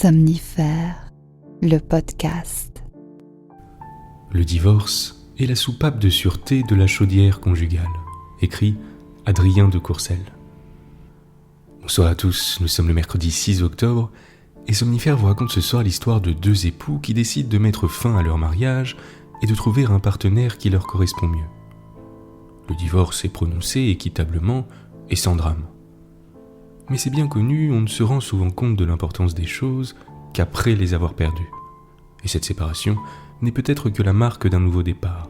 Somnifère, le podcast. Le divorce est la soupape de sûreté de la chaudière conjugale. Écrit Adrien de Courcelles. Bonsoir à tous, nous sommes le mercredi 6 octobre et Somnifère vous raconte ce soir l'histoire de deux époux qui décident de mettre fin à leur mariage et de trouver un partenaire qui leur correspond mieux. Le divorce est prononcé équitablement et sans drame. Mais c'est bien connu, on ne se rend souvent compte de l'importance des choses qu'après les avoir perdues. Et cette séparation n'est peut-être que la marque d'un nouveau départ.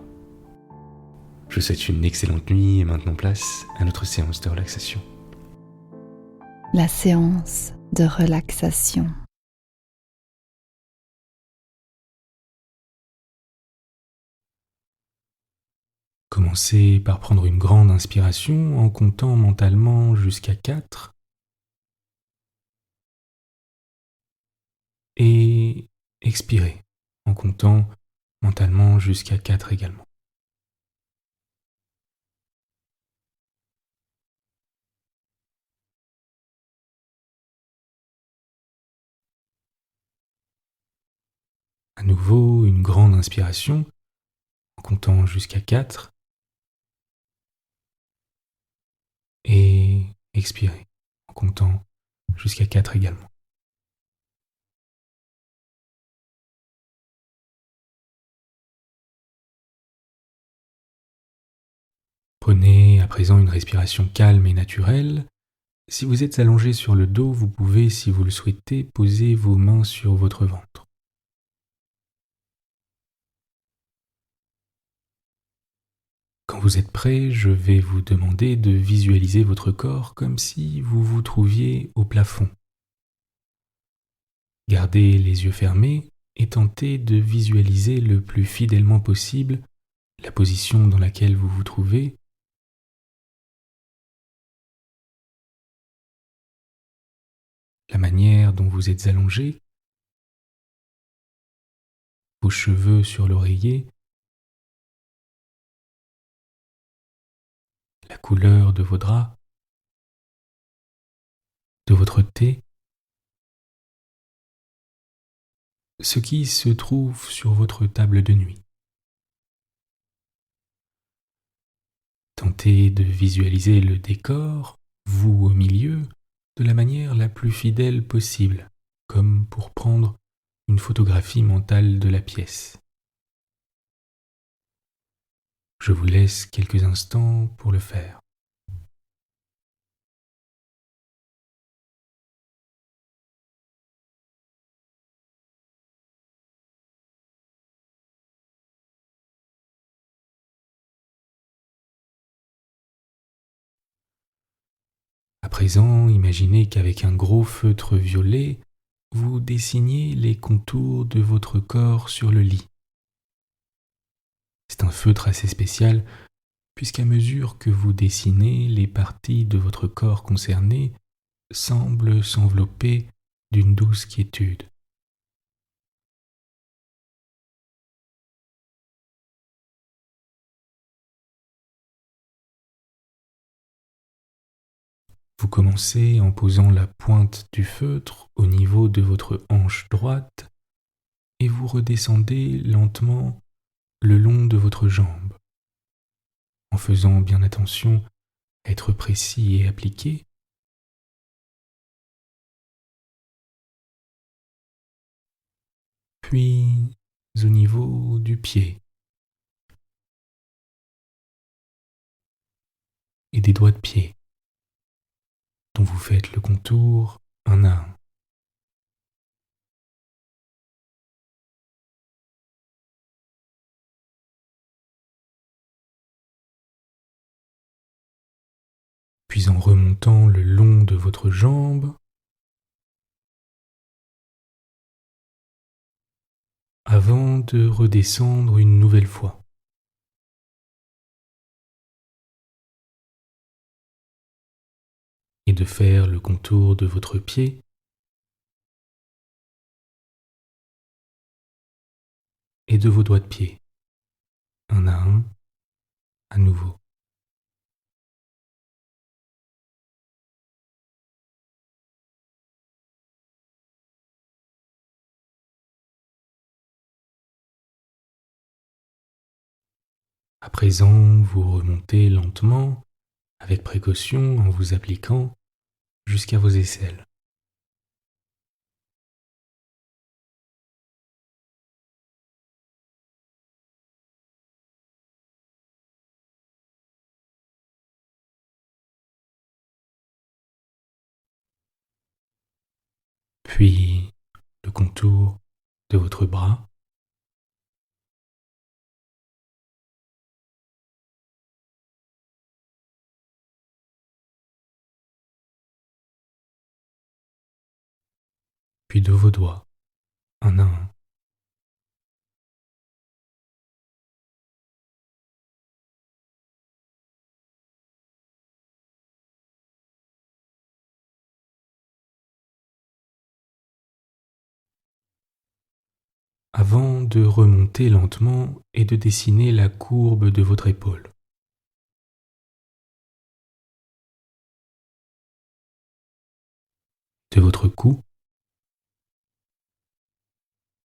Je vous souhaite une excellente nuit et maintenant place à notre séance de relaxation. La séance de relaxation. Commencez par prendre une grande inspiration en comptant mentalement jusqu'à 4 et expirez en comptant mentalement jusqu'à 4 également. À nouveau, une grande inspiration en comptant jusqu'à 4 et expirez en comptant jusqu'à 4 également. Prenez à présent une respiration calme et naturelle. Si vous êtes allongé sur le dos, vous pouvez, si vous le souhaitez, poser vos mains sur votre ventre. Quand vous êtes prêt, je vais vous demander de visualiser votre corps comme si vous vous trouviez au plafond. Gardez les yeux fermés et tentez de visualiser le plus fidèlement possible la position dans laquelle vous vous trouvez, la manière dont vous êtes allongé, vos cheveux sur l'oreiller, la couleur de vos draps, de votre thé, ce qui se trouve sur votre table de nuit. Tentez de visualiser le décor, vous au milieu, de la manière la plus fidèle possible, comme pour prendre une photographie mentale de la pièce. Je vous laisse quelques instants pour le faire. À présent, imaginez qu'avec un gros feutre violet, vous dessiniez les contours de votre corps sur le lit. C'est un feutre assez spécial, puisqu'à mesure que vous dessinez, les parties de votre corps concernées semblent s'envelopper d'une douce quiétude. Vous commencez en posant la pointe du feutre au niveau de votre hanche droite et vous redescendez lentement le long de votre jambe, en faisant bien attention à être précis et appliqué. Puis au niveau du pied et des doigts de pied, dont vous faites le contour un à un. Puis en remontant le long de votre jambe, avant de redescendre une nouvelle fois. Et de faire le contour de votre pied et de vos doigts de pied, un à nouveau. À présent, vous remontez lentement, avec précaution, en vous appliquant jusqu'à vos aisselles. Puis le contour de votre bras, puis de vos doigts, un à un. Avant de remonter lentement et de dessiner la courbe de votre épaule. De votre cou,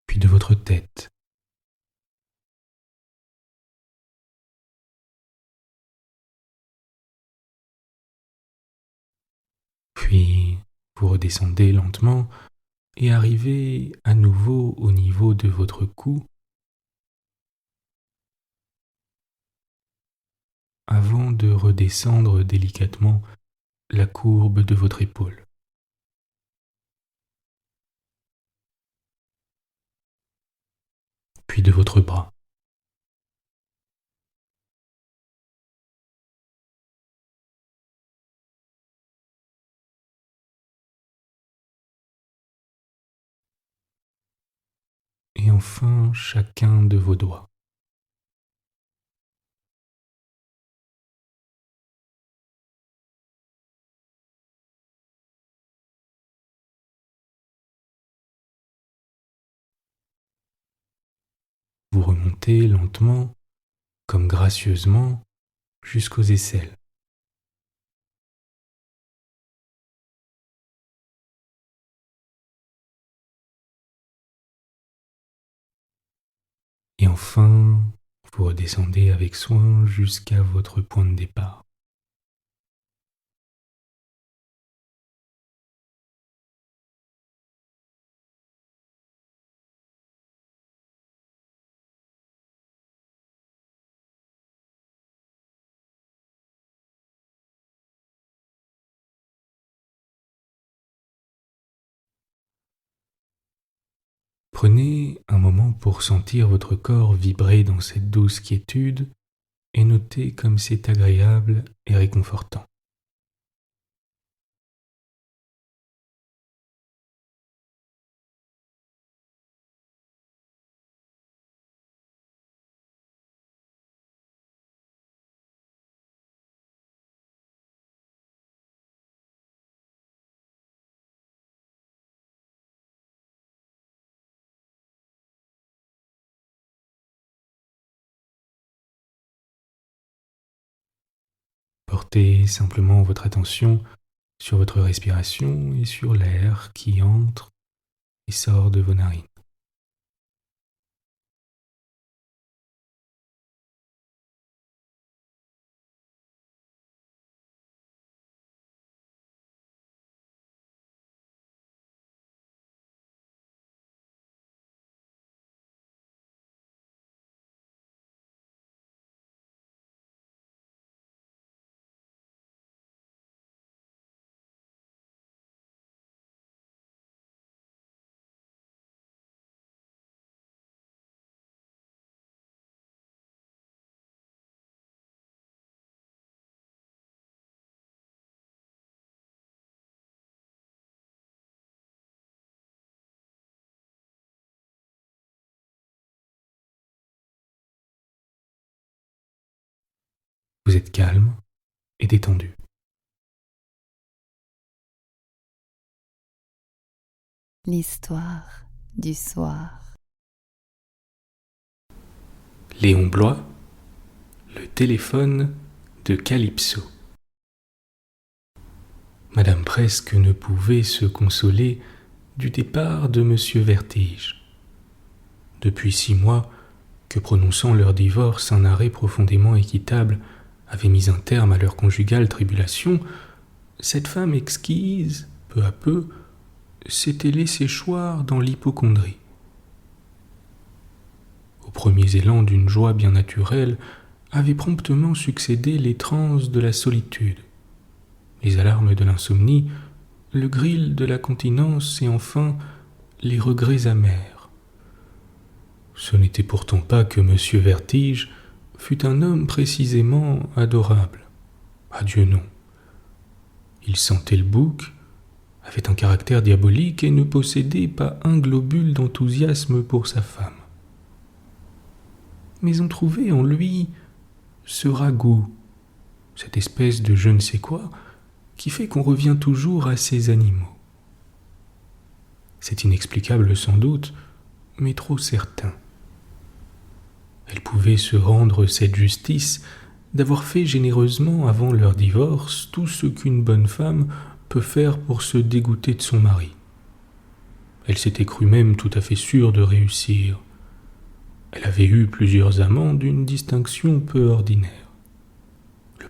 puis de votre tête. Puis vous redescendez lentement et arrivez à nouveau au niveau de votre cou avant de redescendre délicatement la courbe de votre épaule. Puis de votre bras. Et enfin chacun de vos doigts. Vous remontez lentement, comme gracieusement, jusqu'aux aisselles. Et enfin, vous redescendez avec soin jusqu'à votre point de départ. Prenez un moment pour sentir votre corps vibrer dans cette douce quiétude et notez comme c'est agréable et réconfortant. Portez simplement votre attention sur votre respiration et sur l'air qui entre et sort de vos narines. Vous êtes calme et détendu. L'histoire du soir. Léon Bloy, le téléphone de Calypso. Madame Presque ne pouvait se consoler du départ de Monsieur Vertige. Depuis 6 mois, que prononçant leur divorce un arrêt profondément équitable avait mis un terme à leur conjugale tribulation, cette femme exquise, peu à peu, s'était laissée choir dans l'hypocondrie. Aux premiers élans d'une joie bien naturelle avaient promptement succédé les transes de la solitude, les alarmes de l'insomnie, le gril de la continence et enfin les regrets amers. Ce n'était pourtant pas que M. Vertige fût un homme précisément adorable. Adieu non. Il sentait le bouc, avait un caractère diabolique et ne possédait pas un globule d'enthousiasme pour sa femme. Mais on trouvait en lui ce ragoût, cette espèce de je ne sais quoi, qui fait qu'on revient toujours à ces animaux. C'est inexplicable sans doute, mais trop certain. Elle pouvait se rendre cette justice d'avoir fait généreusement avant leur divorce tout ce qu'une bonne femme peut faire pour se dégoûter de son mari. Elle s'était crue même tout à fait sûre de réussir. Elle avait eu plusieurs amants d'une distinction peu ordinaire. Le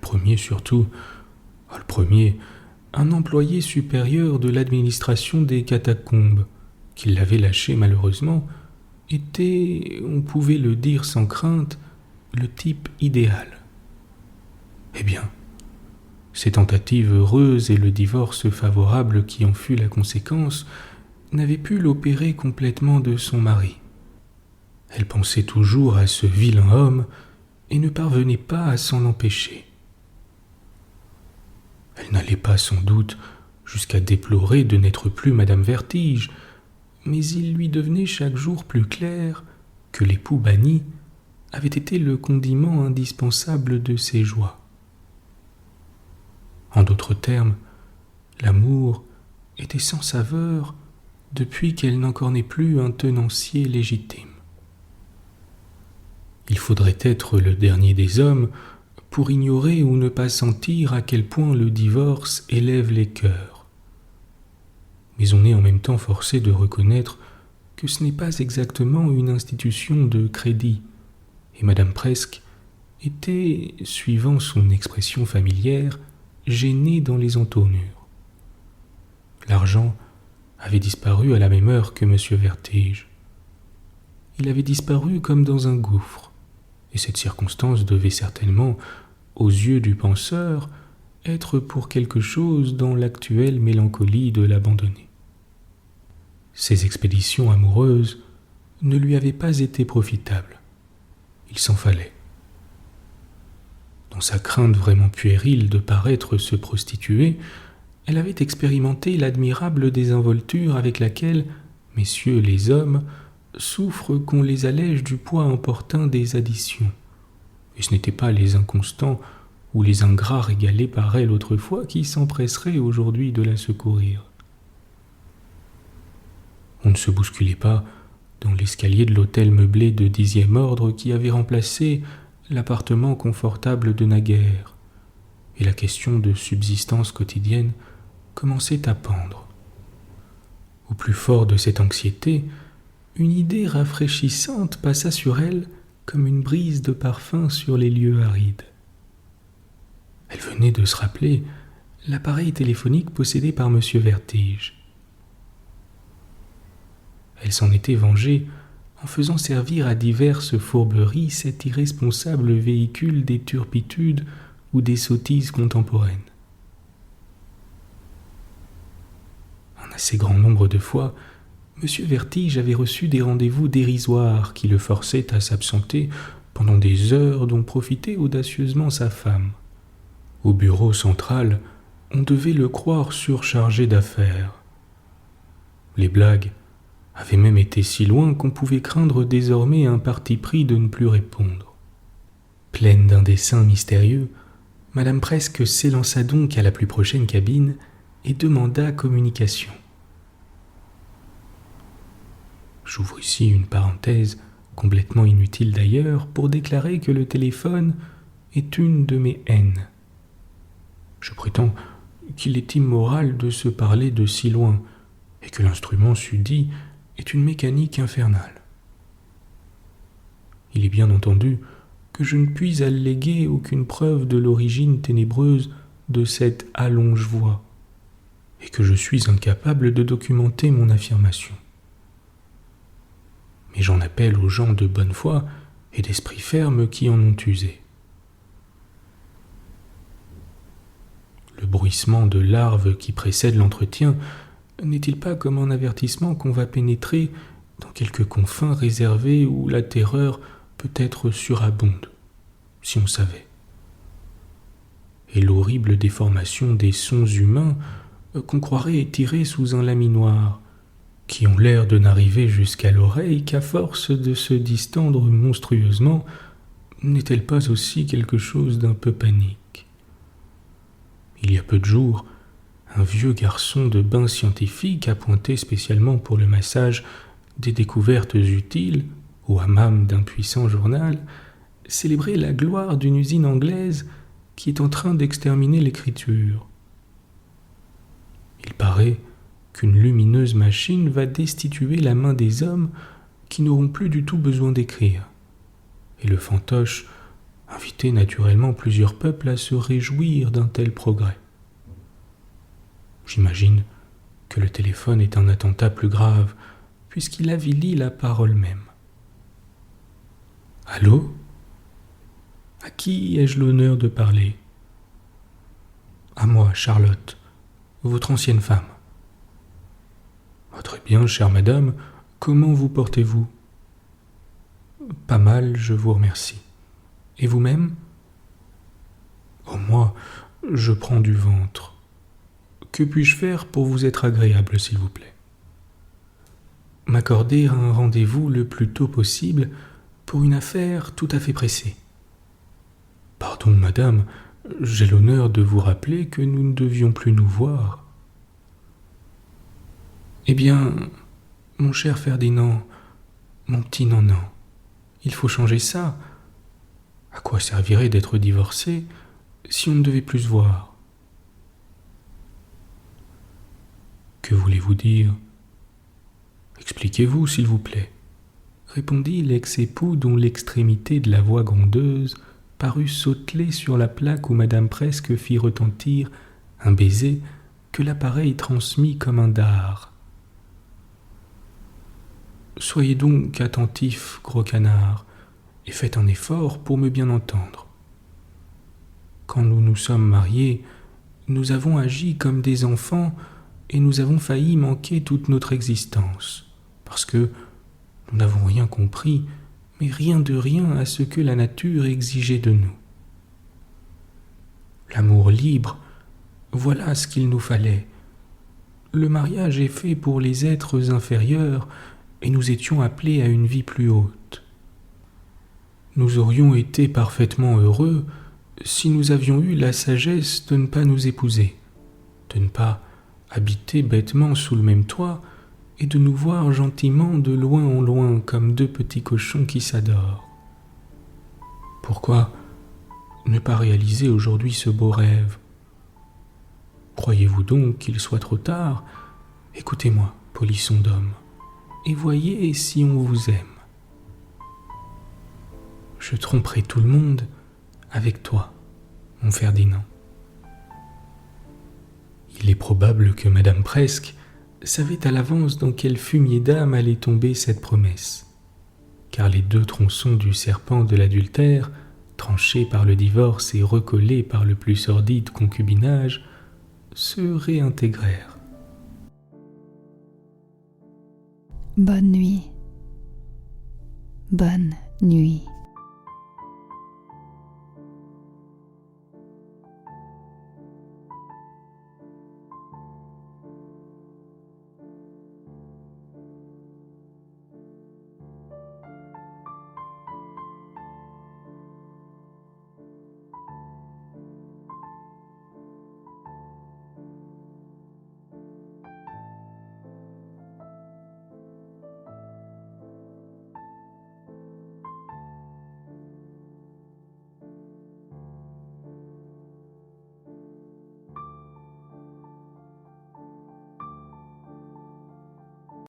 premier, un employé supérieur de l'administration des catacombes, qui l'avait lâché malheureusement, était, on pouvait le dire sans crainte, le type idéal. Eh bien, ces tentatives heureuses et le divorce favorable qui en fut la conséquence n'avaient pu l'opérer complètement de son mari. Elle pensait toujours à ce vilain homme et ne parvenait pas à s'en empêcher. Elle n'allait pas sans doute jusqu'à déplorer de n'être plus Madame Vertige, mais il lui devenait chaque jour plus clair que l'époux banni avait été le condiment indispensable de ses joies. En d'autres termes, l'amour était sans saveur depuis qu'elle n'en cornait plus un tenancier légitime. Il faudrait être le dernier des hommes pour ignorer ou ne pas sentir à quel point le divorce élève les cœurs. Mais on est en même temps forcé de reconnaître que ce n'est pas exactement une institution de crédit, et Madame Presque était, suivant son expression familière, gênée dans les entournures. L'argent avait disparu à la même heure que M. Vertige. Il avait disparu comme dans un gouffre, et cette circonstance devait certainement, aux yeux du penseur, être pour quelque chose dans l'actuelle mélancolie de l'abandonné. Ses expéditions amoureuses ne lui avaient pas été profitables. Il s'en fallait. Dans sa crainte vraiment puérile de paraître se prostituer, elle avait expérimenté l'admirable désinvolture avec laquelle, messieurs les hommes, souffrent qu'on les allège du poids importun des additions. Et ce n'étaient pas les inconstants ou les ingrats régalés par elle autrefois qui s'empresseraient aujourd'hui de la secourir. On ne se bousculait pas dans l'escalier de l'hôtel meublé de 10e ordre qui avait remplacé l'appartement confortable de naguère, et la question de subsistance quotidienne commençait à pendre. Au plus fort de cette anxiété, une idée rafraîchissante passa sur elle comme une brise de parfum sur les lieux arides. Elle venait de se rappeler l'appareil téléphonique possédé par M. Vertige. Elle s'en était vengée en faisant servir à diverses fourberies cet irresponsable véhicule des turpitudes ou des sottises contemporaines. Un assez grand nombre de fois, M. Vertige avait reçu des rendez-vous dérisoires qui le forçaient à s'absenter pendant des heures dont profitait audacieusement sa femme. Au bureau central, on devait le croire surchargé d'affaires. Les blagues avaient même été si loin qu'on pouvait craindre désormais un parti pris de ne plus répondre. Pleine d'un dessein mystérieux, Madame Presque s'élança donc à la plus prochaine cabine et demanda communication. J'ouvre ici une parenthèse, complètement inutile d'ailleurs, pour déclarer que le téléphone est une de mes haines. Je prétends qu'il est immoral de se parler de si loin, et que l'instrument susdit est une mécanique infernale. Il est bien entendu que je ne puis alléguer aucune preuve de l'origine ténébreuse de cette allonge-voix, et que je suis incapable de documenter mon affirmation. Mais j'en appelle aux gens de bonne foi et d'esprit ferme qui en ont usé. Le bruissement de larves qui précède l'entretien n'est-il pas comme un avertissement qu'on va pénétrer dans quelques confins réservés où la terreur peut être surabonde, si on savait? Et l'horrible déformation des sons humains qu'on croirait étirés sous un laminoir, qui ont l'air de n'arriver jusqu'à l'oreille qu'à force de se distendre monstrueusement, n'est-elle pas aussi quelque chose d'un peu panique? Il y a peu de jours, un vieux garçon de bain scientifique appointé spécialement pour le massage des découvertes utiles au hammam d'un puissant journal célébrait la gloire d'une usine anglaise qui est en train d'exterminer l'écriture. Il paraît qu'une lumineuse machine va destituer la main des hommes qui n'auront plus du tout besoin d'écrire. Et le fantoche invitait naturellement plusieurs peuples à se réjouir d'un tel progrès. J'imagine que le téléphone est un attentat plus grave, puisqu'il avilit la parole même. Allô ? À qui ai-je l'honneur de parler ? À moi, Charlotte, votre ancienne femme. Très bien, chère madame, comment vous portez-vous ? Pas mal, je vous remercie. Et vous-même ? Oh, moi, je prends du ventre. Que puis-je faire pour vous être agréable, s'il vous plaît ? M'accorder un rendez-vous le plus tôt possible pour une affaire tout à fait pressée. Pardon, madame, j'ai l'honneur de vous rappeler que nous ne devions plus nous voir. Eh bien, mon cher Ferdinand, mon petit Nanan, il faut changer ça. À quoi servirait d'être divorcé si on ne devait plus se voir ? Que voulez-vous dire ? Expliquez-vous, s'il vous plaît, répondit l'ex-époux dont l'extrémité de la voix grondeuse parut sauteler sur la plaque où Madame Presque fit retentir un baiser que l'appareil transmit comme un dard. Soyez donc attentif, gros canard, et faites un effort pour me bien entendre. Quand nous nous sommes mariés, nous avons agi comme des enfants et nous avons failli manquer toute notre existence, parce que nous n'avons rien compris, mais rien de rien à ce que la nature exigeait de nous. L'amour libre, voilà ce qu'il nous fallait. Le mariage est fait pour les êtres inférieurs, et nous étions appelés à une vie plus haute. Nous aurions été parfaitement heureux si nous avions eu la sagesse de ne pas nous épouser, de ne pas habiter bêtement sous le même toit et de nous voir gentiment de loin en loin comme deux petits cochons qui s'adorent. Pourquoi ne pas réaliser aujourd'hui ce beau rêve ? Croyez-vous donc qu'il soit trop tard ? Écoutez-moi, polisson d'homme, et voyez si on vous aime. Je tromperai tout le monde avec toi, mon Ferdinand. Il est probable que Madame Presque savait à l'avance dans quel fumier d'âme allait tomber cette promesse, car les deux tronçons du serpent de l'adultère, tranchés par le divorce et recollés par le plus sordide concubinage, se réintégrèrent. Bonne nuit. Bonne nuit.